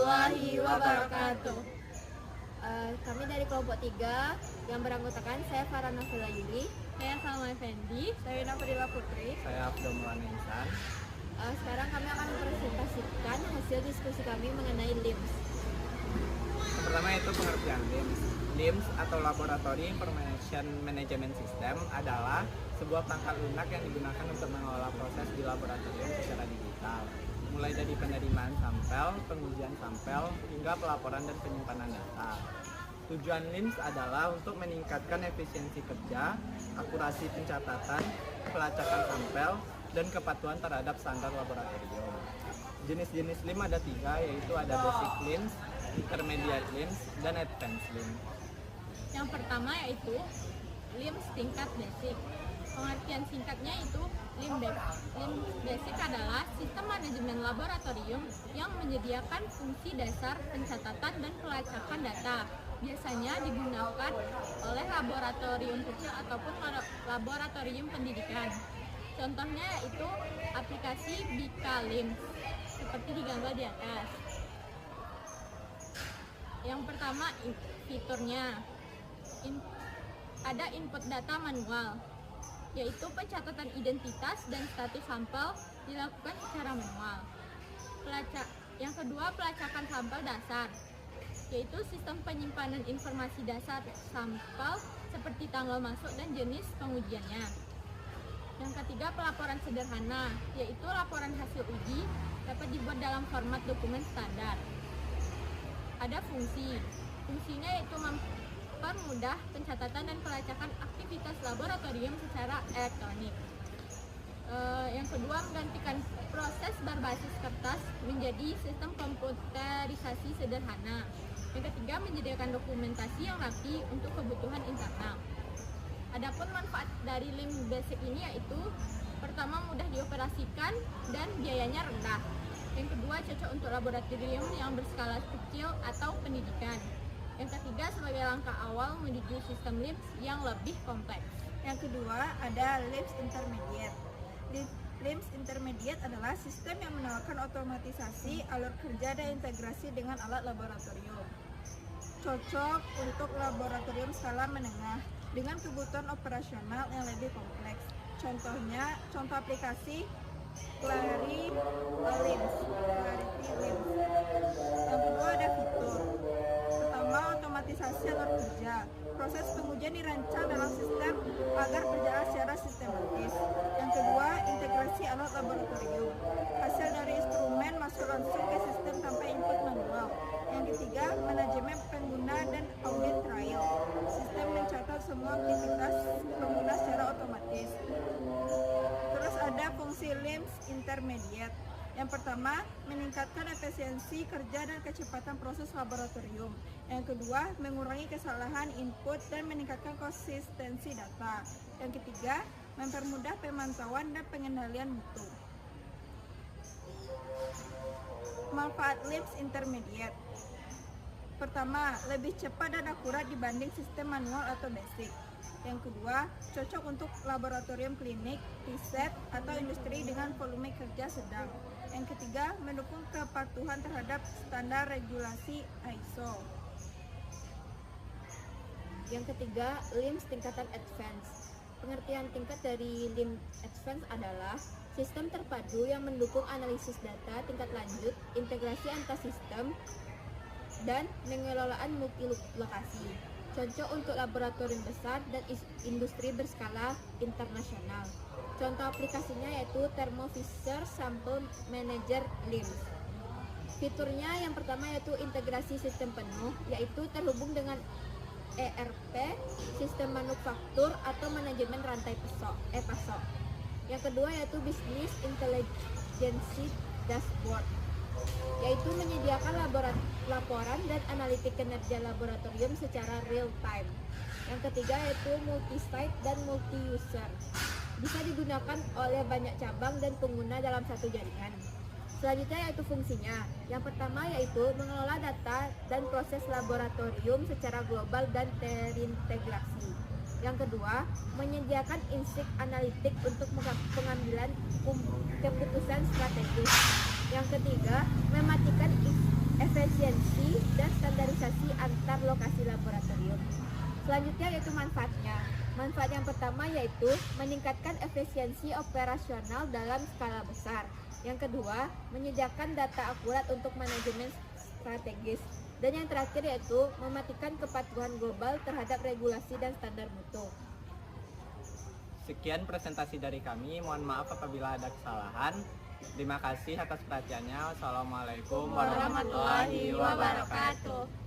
warahmatullahi wabarakatuh. Kami dari kelompok 3 yang beranggotakan saya Farah Nafila Yuli, Saya Salma Effendi. saya Nafila Putri. Saya Abdul Mulana Insan. Sekarang kami akan mempresentasikan hasil diskusi kami mengenai LIMS. Yang pertama itu pengertian LIMS. LIMS atau Laboratory Information Management System adalah sebuah perangkat lunak yang digunakan untuk mengelola proses di laboratorium secara digital, mulai dari penerimaan sampel, pengujian sampel, hingga pelaporan dan penyimpanan data. Tujuan LIMS adalah untuk meningkatkan efisiensi kerja, akurasi pencatatan, pelacakan sampel, dan kepatuhan terhadap standar laboratorium. Jenis-jenis LIMS ada 3, yaitu ada Basic LIMS, Intermediate LIMS, dan Advanced LIMS. Yang pertama yaitu LIMS tingkat basic. Pengertian singkatnya itu LIMS basic adalah sistem manajemen laboratorium yang menyediakan fungsi dasar pencatatan dan pelacakan data. Biasanya digunakan oleh laboratorium kecil ataupun laboratorium pendidikan. Contohnya yaitu aplikasi Bika LIMS seperti digambar di atas. Yang pertama fiturnya ada input data manual, yaitu pencatatan identitas dan status sampel dilakukan secara manual. Yang kedua, pelacakan sampel dasar, yaitu sistem penyimpanan informasi dasar sampel seperti tanggal masuk dan jenis pengujiannya. Yang ketiga, pelaporan sederhana, yaitu laporan hasil uji dapat dibuat dalam format dokumen standar. Ada fungsinya yaitu mempermudah pencatatan dan pelacakan aktivitas laboratorium secara elektronik. Yang kedua, menggantikan proses berbasis kertas menjadi sistem komputerisasi sederhana. Yang ketiga, menyediakan dokumentasi yang rapi untuk kebutuhan internal. Adapun manfaat dari LIMS basic ini yaitu pertama, mudah dioperasikan dan biayanya rendah. Yang kedua, cocok untuk laboratorium yang berskala kecil atau pendidikan. Yang ketiga, sebagai langkah awal menuju sistem LIMS yang lebih kompleks. Yang kedua ada LIMS Intermediate. LIMS Intermediate adalah sistem yang menawarkan otomatisasi, alur kerja, dan integrasi dengan alat laboratorium. Cocok untuk laboratorium skala menengah dengan kebutuhan operasional yang lebih kompleks. Contoh aplikasi Clarity LIMS. Yang kedua ada fitur. Pertama, otomatisasi alur kerja. Proses pengujian dirancang dalam sistem agar berjalan secara sistematis. Yang kedua, integrasi alat laboratorium. Hasil dari instrumen masuk langsung ke sistem tanpa input manual. Yang ketiga, manajemen pengguna dan audit trial. Sistem mencatat semua aktivitas pengguna secara otomatis. Terus ada fungsi LIMS Intermediate. Yang pertama, meningkatkan efisiensi kerja dan kecepatan proses laboratorium. Yang kedua, mengurangi kesalahan input dan meningkatkan konsistensi data. Yang ketiga, mempermudah pemantauan dan pengendalian mutu. Manfaat LIMS Intermediate. Pertama, lebih cepat dan akurat dibanding sistem manual atau basic. Yang kedua, cocok untuk laboratorium klinik, riset, atau industri dengan volume kerja sedang. Yang ketiga, mendukung kepatuhan terhadap standar regulasi ISO. Yang ketiga, LIMS tingkatan advance. Pengertian tingkat dari LIMS advance adalah sistem terpadu yang mendukung analisis data tingkat lanjut, integrasi antar sistem, dan pengelolaan multi lokasi. Cocok untuk laboratorium besar dan industri berskala internasional. Contoh aplikasinya yaitu Thermo Fisher Sample Manager LIMS. Fiturnya yang pertama yaitu integrasi sistem penuh, yaitu terhubung dengan ERP, sistem manufaktur atau manajemen rantai pasok. Yang kedua yaitu Business Intelligence Dashboard, yaitu menyediakan laporan dan analitik kinerja laboratorium secara real time. Yang ketiga yaitu multi-site dan multi-user, bisa digunakan oleh banyak cabang dan pengguna dalam satu jaringan. Selanjutnya yaitu fungsinya. Yang pertama yaitu mengelola data dan proses laboratorium secara global dan terintegrasi. Yang kedua, menyediakan insight analitik untuk pengambilan keputusan strategis. Yang ketiga, mematikan efisiensi, dan standarisasi antar lokasi laboratorium. Selanjutnya yaitu manfaatnya. Manfaat yang pertama yaitu meningkatkan efisiensi operasional dalam skala besar. Yang kedua, menyediakan data akurat untuk manajemen strategis. Dan yang terakhir yaitu mematikan kepatuhan global terhadap regulasi dan standar mutu. Sekian presentasi dari kami. Mohon maaf apabila ada kesalahan. Terima kasih atas perhatiannya. Wassalamualaikum warahmatullahi wabarakatuh.